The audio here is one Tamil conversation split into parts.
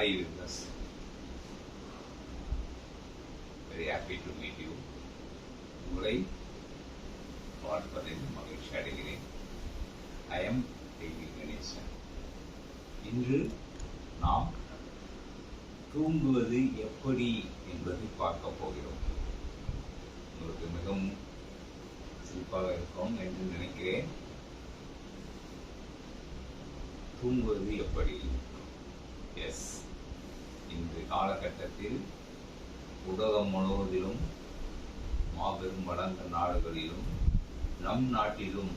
Hi viewers, very happy to meet you. உங்களை பார்ப்பதில் மகிழ்ச்சி அடைகிறேன். I am TV Ganesan. இன்று நாம் தூங்குவது எப்படி என்பதை பார்க்க போகிறோம். உங்களுக்கு மிகவும் சிறப்பாக இருக்கும் என்று நினைக்கிறேன். தூங்குவது எப்படி? எஸ், இந்த காலகட்டத்தில் உலகம் முழுவதிலும் மாபெரும் வளர்ந்த நாடுகளிலும் நம் நாட்டிலும்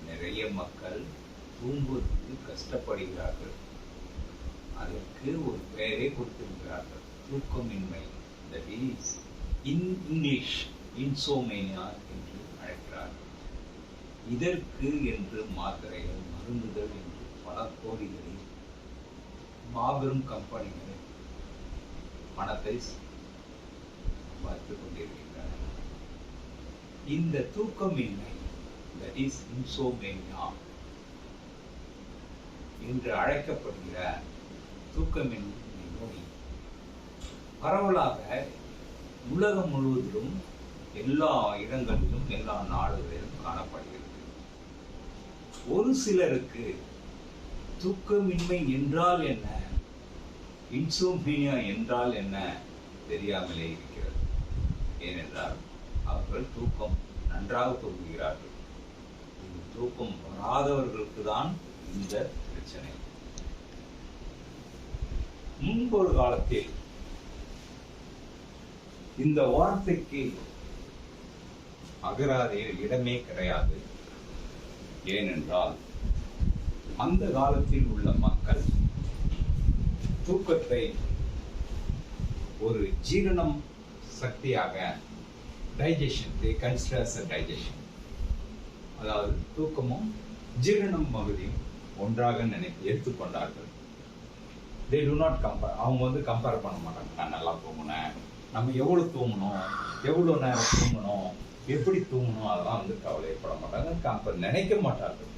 நிறைய மக்கள் தூங்குவதற்கு கஷ்டப்படுகிறார்கள். அதற்கு ஒரு பெயரை கொடுத்திருக்கிறார்கள், தூக்கமின்மை. That is in English insomnia என்று அழைக்கிறார்கள். இதற்கு என்று மாத்திரைகள், மருந்துகள் என்று பல கோடிகளில் மாபெரும் கம்பெனிகள் பணத்தை பார்த்துக் கொண்டிருக்கின்றன. இந்த தூக்கமின்மை, தட் இஸ் இன்சோமேனியா என்று அழைக்கப்படுகிற தூக்கமின்மை நோய் பரவலாக உலகம் முழுவதிலும் எல்லா இடங்களிலும் எல்லா நாடுகளிலும் காணப்படுகிறது. ஒரு சிலருக்கு தூக்கமின்மை என்றால் என்ன, இன்சோமேனியா என்றால் என்ன தெரியாமலே இருக்கிறது. ஏனென்றால் அவர்கள் தூக்கம் நன்றாக தூங்குகிறார்கள். இந்த தூக்கம் வராதவர்களுக்கு தான் இந்த பிரச்சனை. முன்பொரு காலத்தில் இந்த வார்த்தைக்கு அகராதியில் இடமே கிடையாது. ஏனென்றால் அந்த காலத்தில் உள்ள மக்கள் தூக்கத்தை ஒரு ஜீரணம் சக்தியாக, digestion, they consider as a digestion, அதாவது தூக்கமும் ஜீரணம் பகுதியும் ஒன்றாக எடுத்துக்கொண்டார்கள். they do not compare. அவங்க கம்பேர் பண்ண மாட்டாங்க. நான் நல்லா தூங்கினேன், நம்ம எவ்வளவு தூங்கணும், எவ்வளவு நேரம் தூங்கணும், எப்படி தூங்கணும், அதெல்லாம் கவலைப்பட மாட்டாங்க, கம்பேர் நினைக்க மாட்டார்கள்.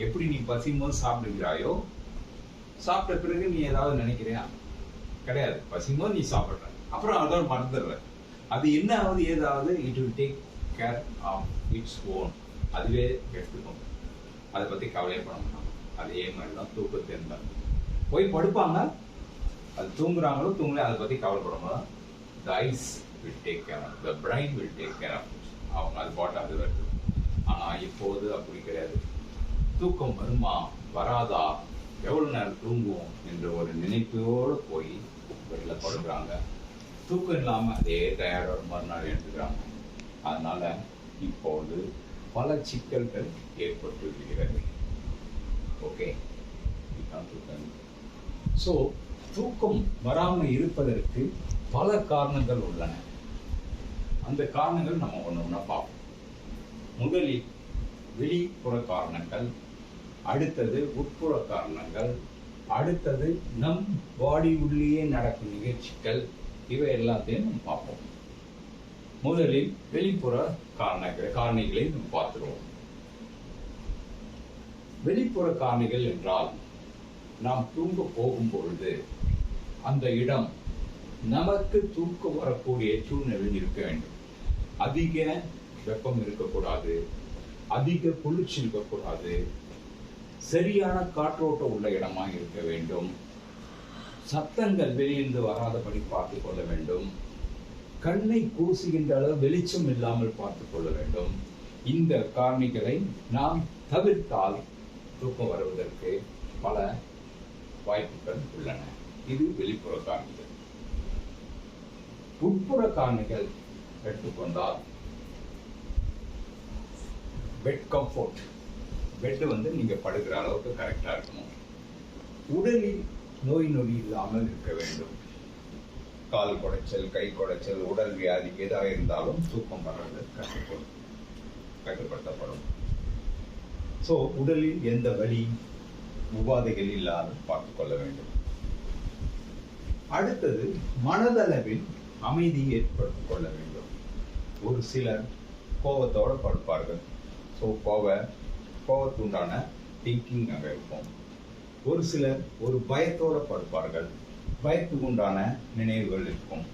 எப்படி நீ பசிக்கும்போது சாப்பிடுகிறாயோ, சாப்பிட்ட பிறகு நீ ஏதாவது நினைக்கிறியா? கிடையாது. பசிக்கும்போது நீ சாப்பிடுற, அப்புறம் அதோட மறந்துடுற. அது என்ன ஆகுது ஏதாவது, it will take care of its own, அதுவே எடுத்துக்கும். அதை பத்தி கவலைப்பட மாட்டாங்க. அதே மாதிரிதான் தூக்கத்தை இருந்தாங்க. போய் படுப்பாங்க, அது தூங்குறாங்களோ தூங்கல, அதை பத்தி கவலைப்படாம the eyes will take care of, the brain will take care of it. அவங்க அது பாட்டு அது வருது. ஆனா இப்போது அப்படி கிடையாது. தூக்கம் வருமா வராதா, எவ்வளவு நேரம் தூங்குவோம் என்ற ஒரு நினைப்போடு போய் வெளில படுக்கிறாங்க. தூக்கம் இல்லாம அதே டயர்டோட மறுநாள் எடுத்துக்கிறாங்க. அதனால இப்போது பல சிக்கல்கள் ஏற்பட்டு விடுகிறது. ஓகே, தூக்கம். ஸோ தூக்கம் வராமல் இருப்பதற்கு பல காரணங்கள் உள்ளன. அந்த காரணங்கள் நம்ம ஒன்று ஒன்றா பார்ப்போம். முதலில் வெளிப்புற காரணங்கள், அடுத்தது உட்புற காரணங்கள், அடுத்தது நம் பாடி உள்ளேயே நடக்கும் நிகழ்ச்சிகள், இவை எல்லாத்தையும் நம்ம பார்ப்போம். முதலில் வெளிப்புற காரணிகளை நம்ம பார்த்துருவோம். வெளிப்புற காரணிகள் என்றால், நாம் தூங்க போகும் பொழுது அந்த இடம் நமக்கு தூக்கம் வரக்கூடிய சூழ்நிலையில் இருக்க வேண்டும். அதிக வெப்பம் இருக்கக்கூடாது, அதிக குளிர்ச்சி இருக்கக்கூடாது, சரியான காற்றோட்டம் உள்ள இடமாக இருக்க வேண்டும், சத்தங்கள் வெளியிருந்து வராதபடி பார்த்துக் கொள்ள வேண்டும், கண்ணை கூசுகின்ற அளவு வெளிச்சம் இல்லாமல் பார்த்துக் கொள்ள வேண்டும். இந்த காரணிகளை நாம் தவிர்த்தால் தூக்கம் வருவதற்கு பல வாய்ப்புகள் உள்ளன. இது வெளிப்புற காரணிகள். உட்புற காரணிகள் எடுத்துக்கொண்டால், பெட் கம்ஃபோர்ட், பெட் நீங்க படுக்கிற அளவுக்கு கரெக்டா இருக்கணும். உடலில் நோய் நொடி இல்லாமல் இருக்க வேண்டும். கால் குடைச்சல், கை குடைச்சல், உடல் வியாதி ஏதாக இருந்தாலும் தூக்கம் வர்றது கட்டுப்படுத்தப்படும். ஸோ உடலில் எந்த வலி உபாதைகள் இல்லாத பார்த்துக் கொள்ள வேண்டும். அடுத்தது மனதளவில் அமைதி ஏற்படுத்திக் கொள்ள வேண்டும். ஒரு சிலர் கோபத்தோடு படுப்பார்கள். ஸோ கோபத்துண்டான திங்கிங் அங்கே இருக்கும். ஒரு சிலர் ஒரு பயத்தோட படுப்பார்கள். பயத்துக்கு உண்டான நினைவுகள் இருக்கும்.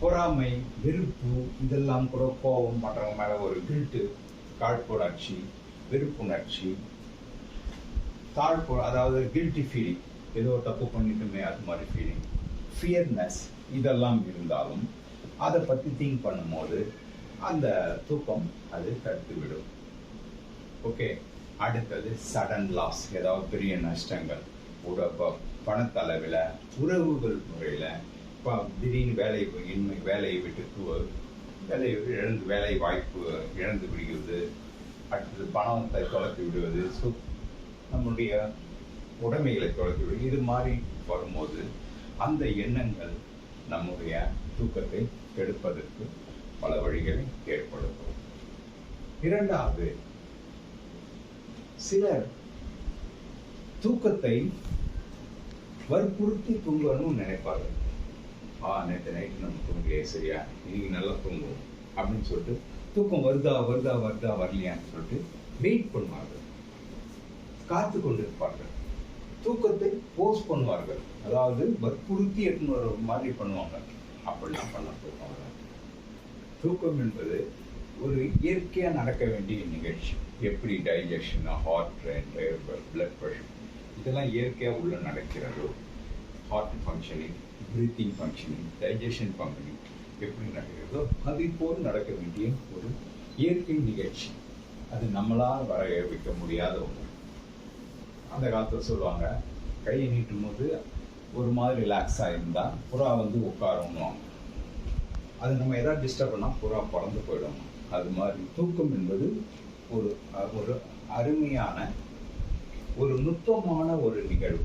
பொறாமை, வெறுப்பு, இதெல்லாம் கூட கோபம், மற்றவங்க மேல ஒரு கில்ட்டு, காழ்ப்புணர்ச்சி, வெறுப்புணர்ச்சி, அதாவது கில்ட்டி ஃபீலிங், ஏதோ தப்பு பண்ணிட்டுமே அது மாதிரி ஃபீலிங், ஃபியர்னஸ், இதெல்லாம் இருந்தாலும் அதை பற்றி திங்க் பண்ணும்போது அந்த தூக்கம் அது தடுத்து விடும். ஓகே. அடுத்தது சடன் லாஸ், ஏதாவது பெரிய நஷ்டங்கள், பணத்தளவில், உறவுகள் முறையில், இப்போ திடீர்னு வேலையை விட்டு வேலை வாய்ப்பு இழந்து விடுகிறது, அடுத்தது பணத்தை தொலைத்து விடுவது, நம்முடைய உடைமைகளை தொலைத்து விடுவது, இது மாதிரி வரும்போது அந்த எண்ணங்கள் நம்முடைய தூக்கத்தை கெடுப்பதற்கு பல வழிகளை ஏற்படுத்தும். இரண்டாவது, சிலர் தூக்கத்தை வற்புறுத்தி தூங்கணும்னு நினைப்பார்கள். நேற்று நைட்டு நம்ம தூங்கலையே, சரியா, இன்னைக்கு நல்லா தூங்குவோம் அப்படின்னு சொல்லிட்டு தூக்கம் வருதா வரலையான்னு சொல்லிட்டு வெயிட் பண்ணுவார்கள், காத்து கொண்டிருப்பார்கள். தூக்கத்தை போஸ்ட் பண்ணுவார்கள், அதாவது வற்புறுத்தி எடுத்துன்னு வர மாதிரி பண்ணுவாங்க. அப்படிலாம் பண்ண தூக்கம் வராது. தூக்கம் என்பது ஒரு இயற்கையா நடக்க வேண்டிய நிகழ்ச்சி. எப்படி digestion, heart rate, blood pressure, இதெல்லாம் இயற்கையா உள்ள நடக்கிறதோ, heart functioning, breathing functioning, digestion functioning எப்படி நடக்கிறதோ அது போல் நடக்க வேண்டிய ஒரு இயற்கை நிகழ்ச்சி. அது நம்மளால் வர வைக்க முடியாத ஒன்று. அந்த காலத்தில் சொல்லுவாங்க, கையை நீட்டும் போது ஒரு மாதிரி ரிலாக்ஸாக இருந்தால் புறா வந்து உட்காரணுவாங்க. அது நம்ம எதாவது டிஸ்டர்ப் பண்ணால் புறா பறந்து போயிடும். அது மாதிரி தூக்கம் என்பது ஒரு ஒரு அருமையான, ஒரு நுட்பமான ஒரு நிகழ்வு.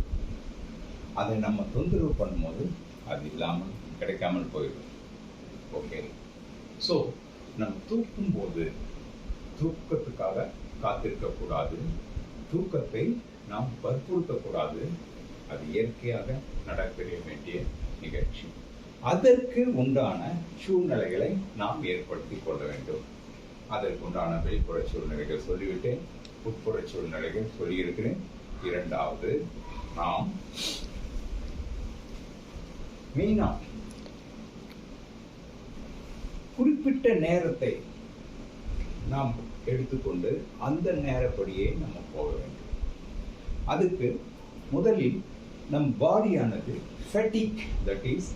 அதை நம்ம தொந்தரவு பண்ணும்போது அது இல்லாமல் கிடைக்காமல் போயிடும். ஓகே. ஸோ நம்ம தூக்கும்போது தூக்கத்துக்காக காத்திருக்கக்கூடாது, தூக்கத்தை நாம் வற்புறுத்தக்கூடாது. அது இயற்கையாக நடைபெற வேண்டிய நிகழ்ச்சி. அதற்கு உண்டான சூழ்நிலைகளை நாம் ஏற்படுத்தி கொள்ள வேண்டும். அதற்கு உண்டான வெளிப்புற சூழ்நிலைகள் சொல்லிவிட்டேன், உட்புற சூழ்நிலைகள் சொல்லியிருக்கிறேன். இரண்டாவது, நாம் மெயினா குறிப்பிட்ட நேரத்தை நாம் எடுத்துக்கொண்டு அந்த நேரப்படியே நம்ம போக வேண்டும். அதுக்கு முதலில் நம் பாடியானது ஃபெட்டிக், தட் இஸ்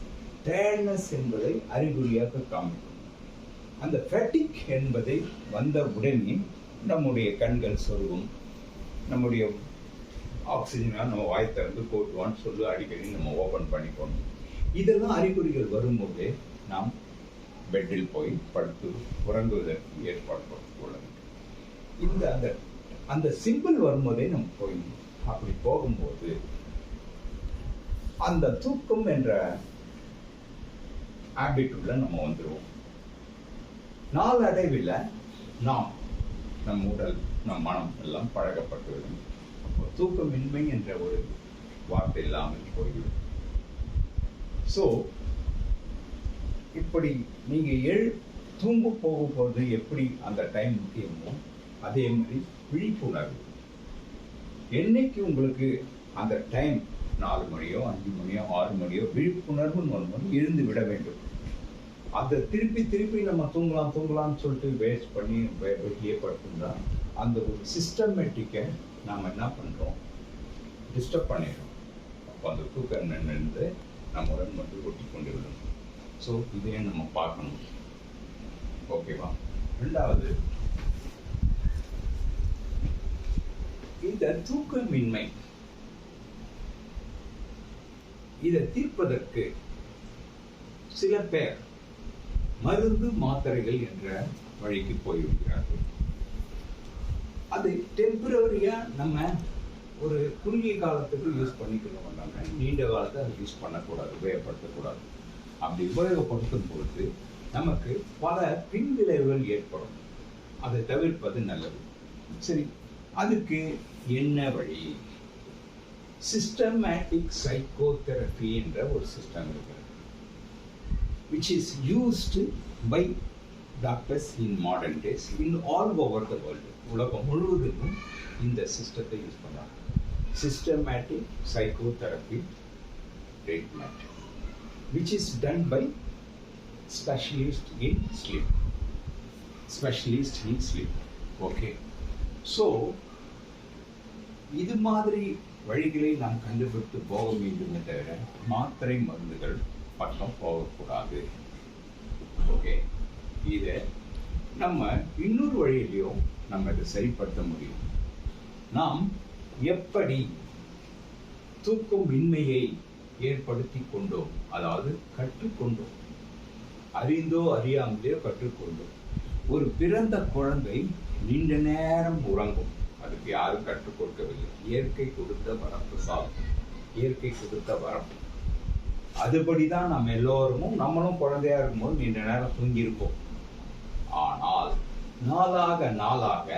டயர்ட்னஸ் என்பதை அறிகுறியாக காமிக்கும். அந்த ஃபெட்டிக் என்பதை வந்த உடனே நம்முடைய கண்கள் சொருகும், நம்முடைய ஆக்சிஜனாக நம்ம வாய் திறந்து போட்டுவான்னு சொல்லி அடிக்கடி நம்ம ஓப்பன் பண்ணிக்கணும். இதெல்லாம் அறிகுறிகள் வரும்போதே நாம் பெட்டில் போய் படுத்து உறங்குவதற்கு ஏற்பாடு உள்ளது. இந்த அந்த சிம்பிள் வரும்போதே நம்ம போய் அப்படி போகும்போது அந்த தூக்கம் என்ற ஹேபிட்டுள்ள நம்ம வந்துடுவோம். நாளடைவில் நாம் நம் உடல், நம் மனம் எல்லாம் பழகப்பட்டுவிடும். தூக்கமின்மை என்ற ஒரு வார்த்தை இல்லாமல் போய்விடும். ஸோ இப்படி நீங்க தூங்க போகும்போது எப்படி அந்த டைம் முக்கியமோ அதே மாதிரி விழிப்புணர்வு. என்னைக்கு உங்களுக்கு அந்த டைம் 4 மணியோ 5 மணியோ 6 மணியோ விழிப்புணர்வுன்னு வரும்போது எழுந்து விட வேண்டும். அதை திருப்பி நம்ம தூங்கலாம்னு சொல்லிட்டு வேஸ்ட் பண்ணி ஏற்படுத்துனா அந்த ஒரு சிஸ்டமேட்டிக்கை நாம் என்ன பண்ணுறோம், டிஸ்டர்ப் பண்ணிடுறோம். அப்போ அந்த தூக்கம் நின்று நம்முடன் மட்டும் ஒட்டி கொண்டு விடும். ஸோ இதையும் நம்ம பார்க்கணும். ஓகேவா? ரெண்டாவது, இந்த தூக்கமின்மை இதை தீர்ப்பதற்கு சில பேர் மருந்து மாத்திரைகள் என்ற வழிக்கு போய்விடுகிறார்கள். அது டெம்பரரியா நம்ம ஒரு குறுகிய காலத்துக்கு யூஸ் பண்ணிக்கணும், நீண்ட காலத்தை அதை யூஸ் பண்ணக்கூடாது, உபயோகப்படுத்தக்கூடாது. அப்படி உபயோகப்படுத்தும் பொழுது நமக்கு பல பின்விளைவுகள் ஏற்படும். அதை தவிர்ப்பது நல்லது. சரி, அதுக்கு என்ன வழி? சிஸ்டமேட்டிக் சைக்கோதெரபி என்ற ஒரு சிஸ்டம் இருக்கிறது, which is used by doctors in modern days in all over the world. உலகம் முழுவதும் இந்த சிஸ்டத்தை யூஸ் பண்றாங்க. systematic psychotherapy treatment, which is done by specialist in sleep. Specialist in sleep. Okay. So, இது மாதிரி வழிகளை நாம் கண்டுபிடித்து போக வேண்டுமே தவிர மாத்திரை மருந்துகள் பக்கம் போகக்கூடாது. ஓகே. இதை நம்ம இன்னொரு வழியிலையும் நம்ம இதை சரிப்படுத்த முடியும். நாம் எப்படி தூக்கமின்மையை ஏற்படுத்தி கொண்டோம், அதாவது கற்றுக்கொண்டோம், அறிந்தோ அறியாமலேயோ கற்றுக்கொண்டோம். ஒரு பிறந்த குழந்தை நீண்ட நேரம் உறங்கும், அதுக்கு யாரும் கற்றுக் கொடுக்கவில்லை. இயற்கை கொடுத்த வரப்பு சாப்பிடும், இயற்கை கொடுத்த வரப்பு. அதுபடிதான் நம்ம எல்லோரும், நம்மளும் குழந்தையா இருக்கும்போது நீண்ட நேரம் தூங்கியிருப்போம். ஆனால் நாளாக நாளாக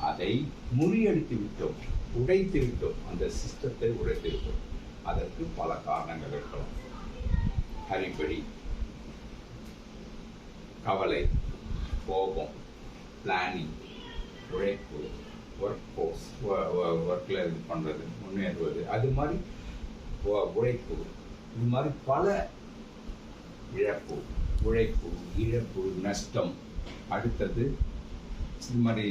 அதை முறியடித்து விட்டோம், உடைத்து விட்டோம், அந்த சிஸ்டத்தை உடைத்து விட்டோம். அதற்கு பல காரணங்கள் இருக்கலாம். ஹரிபடி, கவலை, கோபம், பிளானிங், உழைப்பு, ஒர்க் ஃபோர்ஸ், ஒர்க்கில் இது பண்ணுறது, முன்னேறுவது, அது மாதிரி உழைப்பு, இது மாதிரி பல இழப்பு, உழைப்பு, இழப்பு, நஷ்டம். அடுத்தது இது மாதிரி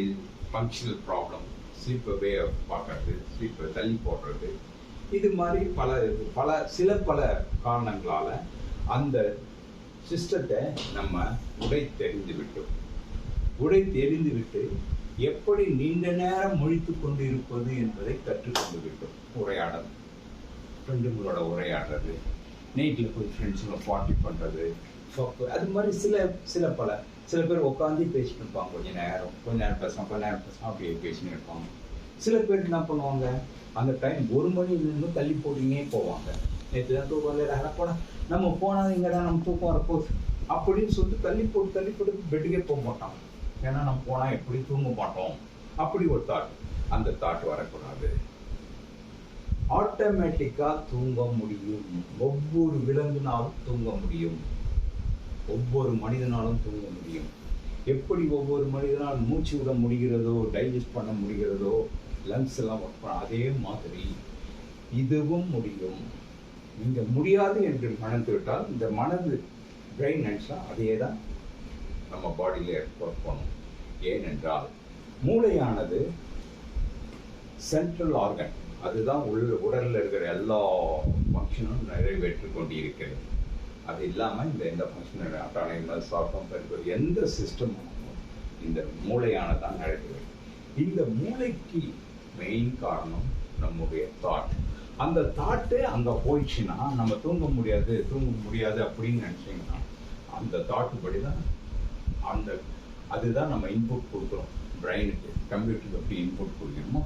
ஃபங்க்ஷனல் ப்ராப்ளம், ஸ்லீப்பை வே பார்க்கறது, ஸ்லீப்பை தள்ளி போடுறது, இது மாதிரி சில பல காரணங்களால் அந்த சிஸ்டத்தை நம்ம உடைத்தெறிந்து விட்டு எப்படி நீண்ட நேரம் முழித்து கொண்டு இருப்பது என்பதை கற்றுக்கொண்டு விட்டோம். உரையாடல், ஃப்ரெண்டுங்களோட உரையாடுறது, நைட்டில் போய் ஃப்ரெண்ட்ஸுங்களை பார்ட்டி பண்ணுறது, அது மாதிரி சில பேர் உட்காந்து பேசிட்டு இருப்பாங்க. கொஞ்ச நேரம் பேசுவாங்க, அப்படியே பேசின்னு இருப்பாங்க. சில பேர் என்ன பண்ணுவாங்க, அந்த டைம் 1 மணி நின்று தள்ளி போட்டுனே போவாங்க. நேற்று தான் தூக்கம் இல்லை, போனா நம்ம போனால் இங்கே தான் நம்ம தூக்கம் வரப்போகுது அப்படின்னு சொல்லிட்டு தள்ளி போட்டு பெட்டுக்கே போக மாட்டாங்க. ஏன்னா நம்ம போனால் எப்படி தூங்க மாட்டோம், அப்படி ஒரு தாட். அந்த தாட் வரக்கூடாது. ஆட்டோமேட்டிக்காக தூங்க முடியும். ஒவ்வொரு விலங்குனாலும் தூங்க முடியும், ஒவ்வொரு மனிதனாலும் தூங்க முடியும். எப்படி ஒவ்வொரு மனிதனால் மூச்சு விட முடிகிறதோ, டைஜஸ்ட் பண்ண முடிகிறதோ, லங்ஸ் எல்லாம் ஒர்க் பண்ண, அதே மாதிரி இதுவும் முடியும். நீங்கள் முடியாது என்று மனது விட்டால் இந்த மனது பிரெயின் நினைச்சா அதே தான் நம்ம பாடியில் ஒர்க் பண்ணும். ஏனென்றால் மூளையானது சென்ட்ரல் ஆர்கன், அதுதான் உடலில் இருக்கிற எல்லா ஃபங்க்ஷனும் நிறைவேற்றி கொண்டு இருக்கிறது. அது இல்லாமல் இந்த எந்த ஃபங்க்ஷன் அட்டானமஸ், சாப்பிட்டோம், பெருக்கிறது, எந்த சிஸ்டமும் இந்த மூளையானதான் நடக்கிறது. இந்த மூளைக்கு மெயின் காரணம் நம்முடைய தாட். அந்த தாட்டு அங்கே போயிடுச்சுன்னா நம்ம தூங்க முடியாது அப்படின்னு நினச்சிங்கன்னா அந்த தாட்டு படி தான் அதுதான் நம்ம இன்புட் கொடுக்குறோம் பிரெயினுக்கு. கம்ப்யூட்டருக்கு எப்படி இன்புட் கொடுக்கணுமோ,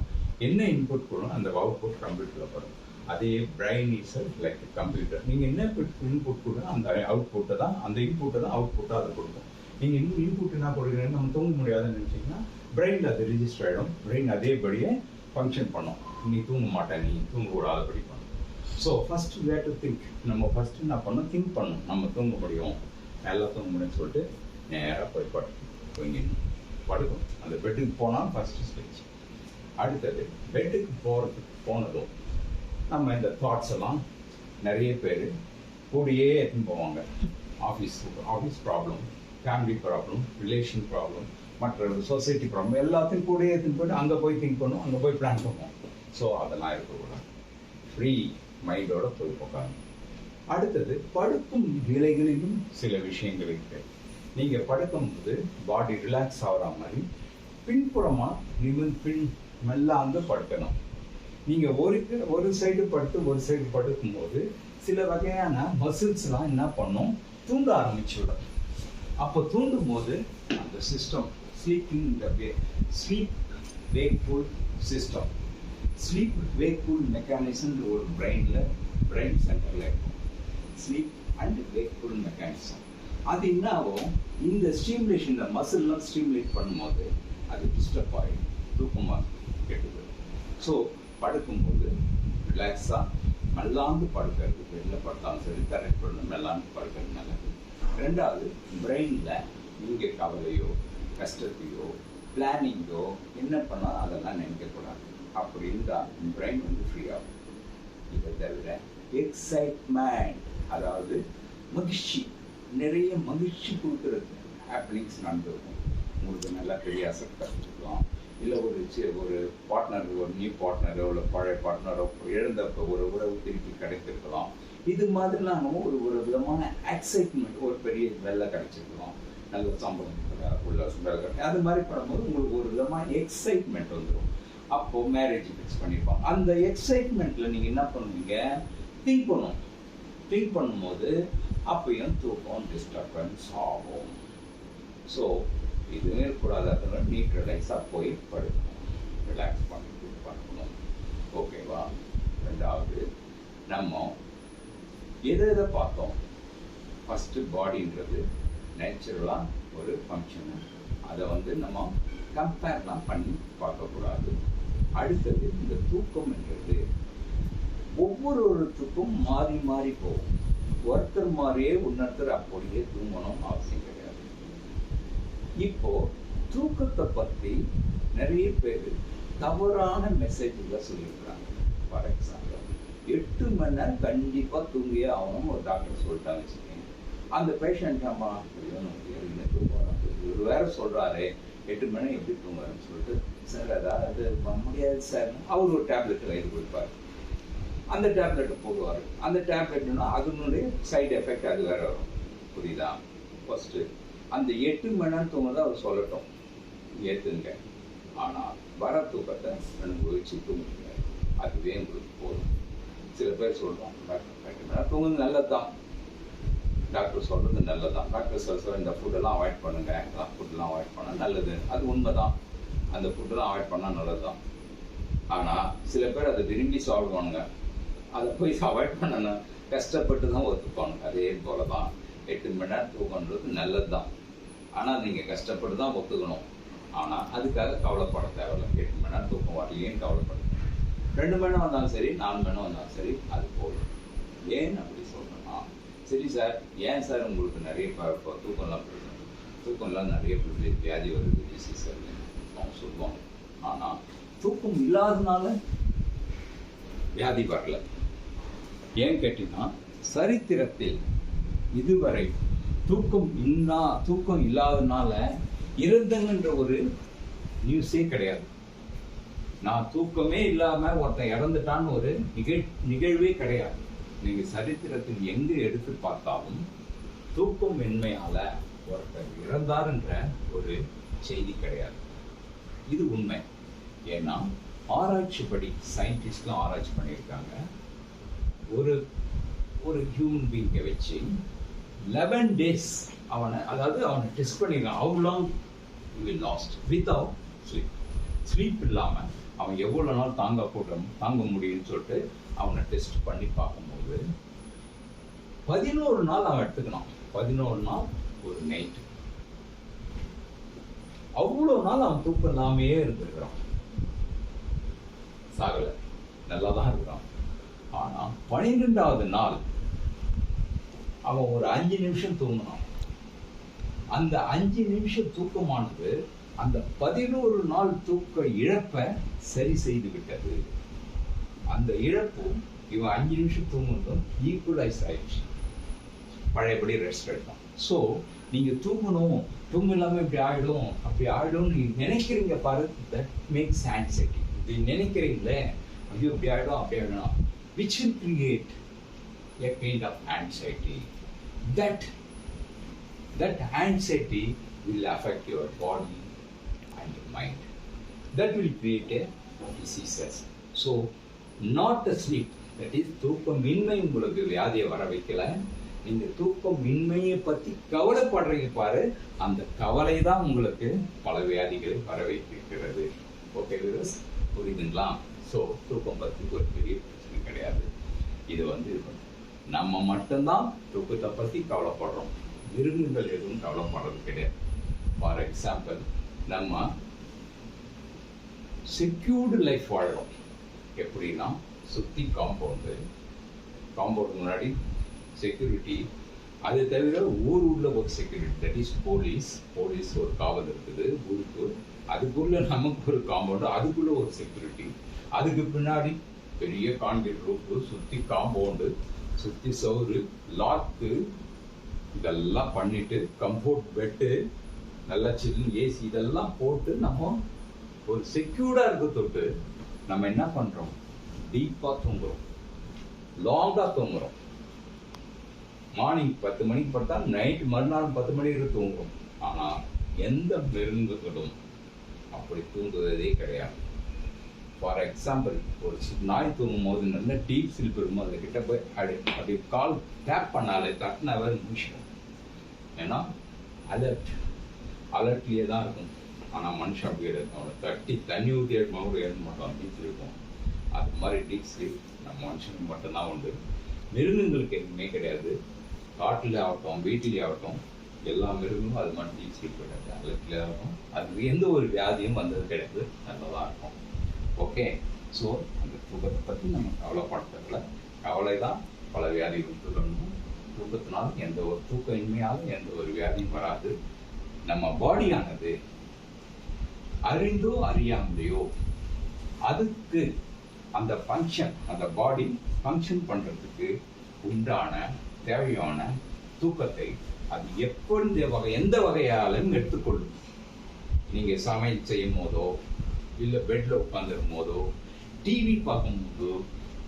என்ன இன்புட் கொடுக்கணும் அந்த அவுட்புட் கம்ப்யூட்டரில் வரும். அதே பிரெயின் இஸ் லைக் கம்ப்யூட்டர். நீங்கள் என்ன இன்புட் கொடுக்கணும் அந்த அவுட்புட்டை தான், அந்த இன்புட்டை தான் அவுட்புட்டாக அதை கொடுக்கும். நீங்கள் இன்னும் இன்புட் என்ன கொடுக்குறீங்கன்னு நம்ம தூங்க முடியாதுன்னு நினச்சிங்கன்னா பிரெயினில் அது ரிஜிஸ்டர் ஆகிடும். பிரெயின் அதேபடியே ஃபங்க்ஷன் பண்ணும். நீ தூங்க மாட்டேன், நீ தூங்கக்கூடாதபடி பண்ணும். So first way to think. நம்ம ஃபஸ்ட்டு என்ன பண்ணணும், திங்க் பண்ணணும். நம்ம தூங்க முடியும், நல்லா தூங்க முடியும்னு சொல்லிட்டு நேராக போய் தூங்கிடணும், படுக்கும். அந்த பெட்டுக்கு போனால் ஃபஸ்ட்டு ஸ்டேஜ். அடுத்தது பெட்டுக்கு போனதும் நம்ம இந்த தாட்ஸ் எல்லாம் நிறைய பேர் கூடயே எடுத்துன்னு போவாங்க. Office problem, family problem, relation problem, மற்ற சொசைட்டி ப்ராப்ளம், எல்லாத்தையும் கூடயே எடுத்துன்னு போய்ட்டு அங்கே போய் திங்க் பண்ணுவோம், அங்கே போய் பிளான் பண்ணுவோம். ஸோ அதெல்லாம் இருக்கக்கூடாது. ஃப்ரீ மைண்டோட போய் உட்காந்து. அடுத்தது படுக்கும் நிலைகளிலும் சில விஷயங்கள் இருக்கு. நீங்கள் படுக்கும்போது பாடி ரிலாக்ஸ் ஆகிற மாதிரி பின்புறமாக மெல்லாந்து படுக்கணும். நீங்கள் ஒரு சைடு படுக்கும்போது சில வகையான மசில்ஸ்லாம் என்ன பண்ணும், தூண்ட ஆரம்பிச்சுவிடும். அப்போ தூண்டும் போது அந்த system sleep wakeful system, sleep wakeful mechanism ஒரு பிரெயின் சென்டரில் இருக்கும். ஸ்லீப் அண்ட் வேக்ஃபுல் மெக்கானிசம் அது என்ன ஆகும், இந்த ஸ்டிமுலேஷன், இந்த மசில்லாம் ஸ்டிமுலேட் பண்ணும்போது அது டிஸ்டர்ப் ஆகிடும், தூக்கமாக கெட்டுது. ஸோ படுக்கும்போது ரிலாக்ஸாக மெல்லாந்து படுக்கிறது, வெளில படுத்தாலும் சரி, கரெக்ட் பண்ணணும், மெல்லாந்து படுக்கிறது நல்லது. ரெண்டாவது, பிரெயினில் நீங்கள் கவலையோ, கஷ்டத்தையோ, பிளானிங்கோ என்ன பண்ணால் அதெல்லாம் நினைக்கக்கூடாது. அப்படி இருந்தால் பிரெயின் வந்து ஃப்ரீ ஆகும். இதை தவிர எக்ஸைட்மெண்ட், அதாவது மகிழ்ச்சி, நிறைய மகிழ்ச்சி கொடுக்குறது ஹாப்பினிங்ஸ் நடந்திருக்கும். உங்களுக்கு நல்லா பெரிய அசட் கற்றுக்கலாம், இல்லை ஒரு பார்ட்னர், ஒரு நியூ பார்ட்னரோ இல்லை பழைய பார்ட்னரோ இழந்த ஒரு உறவு திருப்பி கிடைத்திருக்கலாம். இது மாதிரிலாம் ஒரு விதமான எக்ஸைட்மெண்ட், ஒரு பெரிய வேலை கிடைச்சிருக்கலாம், நல்ல சம்பளம் உள்ள வேலை கிடைக்கும். அது மாதிரி பண்ணும்போது உங்களுக்கு ஒரு விதமான எக்ஸைட்மெண்ட் வந்துடும். அப்போ மேரேஜ் ஃபிக்ஸ் பண்ணிப்போம். அந்த எக்ஸைட்மெண்ட்ல நீங்க என்ன பண்ணுவீங்க, திங்க் பண்ணும்போது அப்பயும் தூக்கம் டிஸ்டர்பன்ஸ் ஆகும். ஸோ இதுவே கூடாத நியூட்ரலைஸாக போய் படுக்கணும், ரிலாக்ஸ் பண்ணிட்டு பண்ணணும். ஓகேவா? ரெண்டாவது, நம்ம எதை பார்த்தோம், ஃபஸ்ட்டு பாடின்றது நேச்சுரலாக ஒரு ஃபங்க்ஷனு, அதை நம்ம கம்பேர்லாம் பண்ணி பார்க்கக்கூடாது. அடுத்தது இந்த தூக்கம் என்றது ஒவ்வொருத்தருக்கும் மாறி மாறி போகும். ஒருத்தர் மாதிரியே இன்னொருத்தர் அப்படியே தூங்கணும் அவசியம் கிடையாது. இப்போ தூக்கத்தை பற்றி நிறைய பேர் தவறான மெசேஜ்ல சொல்லியிருக்கிறாங்க. ஃபார் எக்ஸாம்பிள் 8 மணி நேரம் கண்டிப்பா தூங்கியே ஆகணும் ஒரு டாக்டர் சொல்லிட்டாங்க வச்சுக்கோங்க. அந்த பேஷண்ட் அம்மா இவர் வேற சொல்றாரு 8 மணி எப்படி தூங்குறாருன்னு சொல்லிட்டு, சார் அதாவது முடியாது சார், அவர் ஒரு டேப்லெட் கைது கொடுப்பாரு, அந்த டேப்லெட்டை போடுவார். அந்த டேப்லெட்னா அதனுடைய சைடு எஃபெக்ட் அது வேற வரும். புரியுதா? ஃபர்ஸ்ட் அந்த 8 மணி நேரம் தூங்குறத அவர் சொல்லட்டும், ஏற்றுங்க. ஆனால் வர தூக்கத்தை அனுபவிச்சு தூங்குங்க, அதுவே உங்களுக்கு போதும். சில பேர் சொல்லுவாங்க டாக்டர் 8 மணி நேரம் தூங்குறது நல்லதுதான், டாக்டர் சொல்றது நல்லதுதான், டாக்டர் சொல்ற இந்த ஃபுட்டெல்லாம் அவாய்ட் பண்ணுங்க, ஃபுட்டெல்லாம் அவாய்ட் பண்ணால் நல்லது. அது உண்மைதான், அந்த ஃபுட்டெல்லாம் அவாய்ட் பண்ணால் நல்லதுதான். ஆனால் சில பேர் அதை விரும்பி சாப்பிடுவானுங்க, அதை போய் அவாய்ட் பண்ணணும் கஷ்டப்பட்டு தான் ஒத்துப்பானுங்க. அதே போல தான் 8 மணி நேரம் தூக்கன்றது நல்லது தான், ஆனால் நீங்கள் கஷ்டப்பட்டு தான் ஒத்துக்கணும். ஆனால் அதுக்காக கவலைப்பட தேவையில்லை. 8 மணி நேரம் தூக்கம் வரலையேன்னு கவலைப்படுங்க. 2 மணி நேரம் வந்தாலும் சரி, 4 மணி நேரம் வந்தாலும் சரி, அது போதும். ஏன் அப்படி சொல்கிறேன்னா, சரி சார், ஏன் சார் உங்களுக்கு நிறைய தூக்கம்லாம் போயிடும், தூக்கம்லாம் நிறைய வியாதி வருது, டிசீஸ் வருது அவங்க சொல்லுவாங்க. ஆனால் தூக்கம் இல்லாதனால வியாதி வரல. ஏன் கேட்டீங்கன்னா, சரித்திரத்தில் இதுவரை தூக்கம் இல்லாதனால இறந்தங்கன்ற ஒரு நியூஸே கிடையாது. நான் தூக்கமே இல்லாம ஒருத்தன் இறந்துட்டான்னு ஒரு நிகழ்வே கிடையாது. நீங்க சரித்திரத்தில் எங்க எடுத்து பார்த்தாலும் தூக்கம் இன்மையால ஒருத்தர் இறந்தார்ன்ற ஒரு செய்தி கிடையாது. இது உண்மை. ஏன்னா ஆராய்ச்சிப்படி சயின்டிஸ்ட்லாம் ஆராய்ச்சி பண்ணியிருக்காங்க. ஒரு ஹியூமன் பீங்கை வச்சு 11 days அவனை டெஸ்ட் பண்ணிருக்கான். How long you will last without sleep. Sleep இல்லாமல் அவன் எவ்வளோ நாள் தாங்க முடியும்னு சொல்லிட்டு அவனை டெஸ்ட் பண்ணி பார்க்கும்போது 11 நாள் அவன் எடுத்துக்கணும். 11 நாள் ஒரு நைட்டு. அவ்வளோ நாள் அவன் தூக்கம் இல்லாமையே இருந்திருக்கிறான், சாகல, நல்லா தான் இருக்கிறான். ஆனா 12வது நாள் அவன் ஒரு 5 நிமிஷம் தூங்கினான். அந்த 5 நிமிஷம் தூக்கமானது அந்த 11 நாள் தூக்க இழப்பை சரி செய்து விட்டது. அந்த இழப்பும் இவன் 5 நிமிஷம் தூங்கணும் ஈக்குவலைஸ் ஆயிடுச்சு. பழையபடி ரெஸ்ட் எடுத்தான். ஸோ நீங்க தூங்கணும், தூங்க இல்லாம இப்படி ஆயிடும் அப்படி ஆயிடும் நீங்க நினைக்கிறீங்க பாரு, தட் மேக்ஸ் ஆன்சைட்டி. இப்படி நினைக்கிறீங்களே, ஐயோ இப்படி ஆயிடும் அப்படி ஆயிடும், which will create a kind of anxiety. That anxiety will affect your body and your mind. That will create a diseases. So not a sleep, that is தூக்கமின்மை உங்களுக்கு வியாதியை வர வைக்கல. நீங்க தூக்கமின்மையை பத்தி கவலைப்படுறீங்க பாரு, அந்த கவலை தான் உங்களுக்கு பல வியாதிகளை வர வைக்கிறது. ஓகே வியூவர்ஸ், புரியுதுங்களா? ஸோ தூக்கம் பத்தி ஒரு பெரிய பிரச்சனை கிடையாது. இது நம்ம மட்டும்தான் தூக்கத்தை பத்தி கவலைப்படுறோம், மிருகங்கள் எதுவும் கவலைப்படுறது கிடையாது. ஃபார் எக்ஸாம்பிள், நம்ம செக்யூர்டு லைஃப் வாழ்றோம். எப்படின்னா, சுத்தி காம்பவுண்டு முன்னாடி செக்யூரிட்டி, அது தவிர ஊர்ல ஒரு செக்யூரிட்டி, தட் இஸ் போலீஸ் ஒரு காவல் இருக்குது ஊருக்கு. அதுக்குள்ள நமக்கு ஒரு காம்பவுண்டு, அதுக்குள்ள ஒரு செக்யூரிட்டி. அதுக்கு பின்னாடி பெரிய கான்கிரீட் ரூஃப், சுற்றி காம்பவுண்டு, சுற்றி சவுறு, லாக்கு, இதெல்லாம் பண்ணிட்டு கம்ஃபோர்ட் பெட்டு, நல்லா சில்லுன்னு ஏசி இதெல்லாம் போட்டு நம்ம ஒரு செக்யூர்டாக இருக்க தொட்டு நம்ம என்ன பண்ணுறோம், டீப்பாக தூங்குறோம், லாங்காக தூங்குறோம். மார்னிங் 10 மணிக்கு படுத்தா நைட் மறுநாள் 10 மணிக்கு தூங்குறோம். ஆனால் எந்த மிருகங்களும் அப்படி தூங்குவதே கிடையாது. ஃபார் எக்ஸாம்பிள், ஒரு நாய் தூங்கும் போது நல்ல டீப் ஸ்லீப் இருக்கும், அதில் கிட்ட போய் அப்படி கால் டேப் பண்ணாலே தட்டினாவே முடிச்சிடும். ஏன்னா அலர்ட்லேயே தான் இருக்கும். ஆனால் மனுஷன் அப்படி இருக்கும், அவனை தட்டி தண்ணி ஊற்றி எடுக்கும் எழுத மாட்டோம், நீச்சல் இருக்கும். அது மாதிரி டீப் ஸ்லீப் நம்ம மனுஷனுக்கு மட்டும்தான் உண்டு, மிருகங்களுக்கு எதுவுமே கிடையாது. காட்டில் ஆகட்டும், வீட்டிலே ஆகட்டும், எல்லா மிருகங்களும் அது மாதிரி டீப் ஸ்லீப் கிடையாது, அலர்ட்லேயே ஆகட்டும். அது எந்த ஒரு வியாதியும் வந்தது கிடையாது, நல்லதாக இருக்கும். ஓகே, ஸோ அந்த தூக்கத்தை பற்றி நம்ம கவலைப்படுறதில்ல. கவலை தான் பல வியாதிகள் சொல்லணும். தூக்கத்தினால் எந்த ஒரு தூக்க இன்மையாலும் எந்த ஒரு வியாதியும் வராது. நம்ம பாடியானது அறிந்தோ அறியாமலையோ அதுக்கு அந்த ஃபங்க்ஷன், அந்த பாடி ஃபங்க்ஷன் பண்ணுறதுக்கு உண்டான தேவையான தூக்கத்தை அது எப்பொழுது எந்த வகையாலும் எடுத்துக்கொள்ளும். நீங்கள் சமையல் செய்யும் போதோ, இல்லை பெட்டில் உட்காந்துருக்கும் போதோ, டிவி பார்க்கும் போதோ,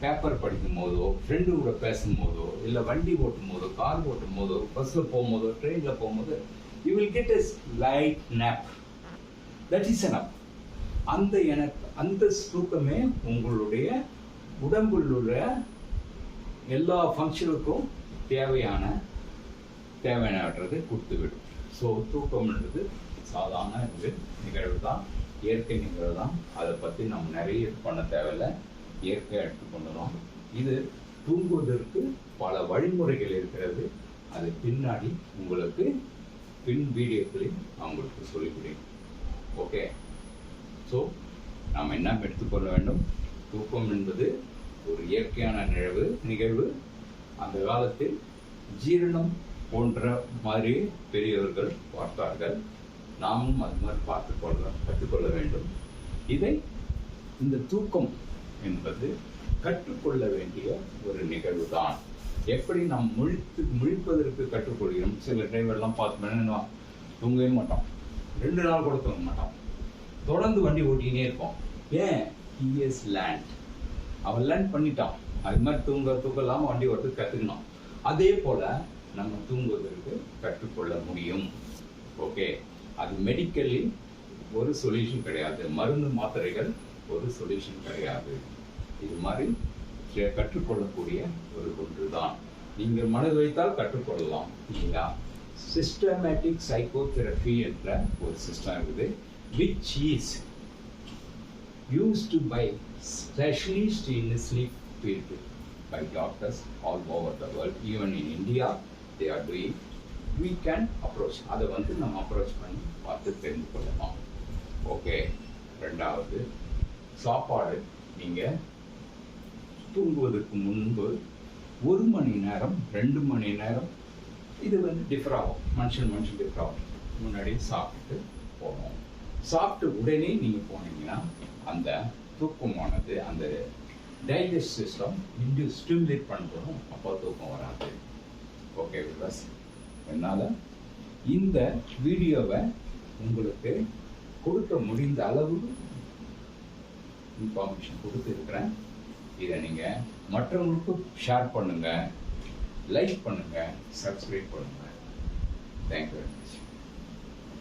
பேப்பர் படிக்கும் போதோ, ஃப்ரெண்டு கூட பேசும் போதோ, இல்லை வண்டி ஓட்டும் போதோ, கார் ஓட்டும் போதோ, பஸ்ஸில் போகும்போதோ, ட்ரெயினில் போகும்போது you will get a light nap. That is enough. அந்த தூக்கமே உங்களுடைய உடம்பில் உள்ள எல்லா ஃபங்க்ஷனுக்கும் தேவையானதை கொடுத்துவிடும். ஸோ தூக்கம்ன்றது சாதாரண நிகழ்வு தான், இயற்கை நிகழ்வு தான். அதை பற்றி நம்ம நிறைய பண்ண தேவையில்லை, இயற்கையாக எடுத்துக்கொண்டுறோம். இது தூங்குவதற்கு பல வழிமுறைகள் இருக்கிறது. அது பின்னாடி உங்களுக்கு பின் வீடியோக்களில் நான் உங்களுக்கு சொல்லிவிடுவேன். ஓகே, ஸோ நாம் என்ன எடுத்துக்கொள்ள வேண்டும், தூக்கம் என்பது ஒரு இயற்கையான நிகழ்வு. அந்த காலத்தில் ஜீரணம் போன்ற மாதிரி பெரியவர்கள் பார்த்தார்கள், நாமும் அது மாதிரி கற்றுக்கொள்ள வேண்டும். இந்த தூக்கம் என்பது கற்றுக்கொள்ள வேண்டிய ஒரு நிகழ்வு தான். எப்படி நாம் முழிப்பதற்கு கற்றுக்கொள்கிறோம். சில டிரைவர்லாம் பார்த்தோம்னா தூங்கவே மாட்டோம், 2 நாள் கூட தூங்க மாட்டோம், தொடர்ந்து வண்டி ஓட்டினே இருப்போம். ஏன்? he has learned. அவன் லேர்ன் பண்ணிட்டான். அது மாதிரி தூங்கலாமல் வண்டி ஓட்டுறதுக்கு கற்றுக்கணும். அதே போல் நம்ம தூங்குவதற்கு கற்றுக்கொள்ள முடியும். ஓகே, அது மெடிக்கலி ஒரு சொல்யூஷன் கிடையாது, மருந்து மாத்திரைகள் ஒரு சொல்யூஷன் கிடையாது. இது மாதிரி கற்றுக்கொள்ளக்கூடிய ஒரு ஒன்று தான். நீங்கள் மனது வைத்தால் கற்றுக்கொள்ளலாம் இல்லையா? சிஸ்டமேட்டிக் சைக்கோதெரபி என்ற ஒரு சிஸ்டம் இருக்குது, which is used by specialists in sleep field by doctors all over the world. Even in India they are doing. We can approach, அதை நம்ம அப்ரோச் பண்ணி பார்த்து தெரிந்து கொள்ளலாம். ஓகே, ரெண்டாவது, சாப்பாடு நீங்கள் தூங்குவதற்கு முன்பு 1 மணி நேரம் 2 மணி நேரம் இது டிஃபர் ஆகும், மனுஷன் டிஃபர் ஆகும். முன்னாடி சாப்பிட்டு போகணும். சாப்பிட்டு உடனே நீங்கள் போனீங்கன்னா அந்த தூக்கமானது அந்த டைஜஸ்ட் சிஸ்டம் ஸ்டிமுலேட் பண்ணுறோம், அப்போ தூக்கம் வராது. ஓகே வியூவர்ஸ், என்னால் இந்த வீடியோவை உங்களுக்கு கொடுக்க முடிந்த அளவு இன்ஃபர்மேஷன் கொடுத்துருக்குறேன். இதை நீங்கள் மற்றவங்களுக்கும் ஷேர் பண்ணுங்கள், லைக் பண்ணுங்கள், சப்ஸ்கிரைப் பண்ணுங்கள். Thank you very much.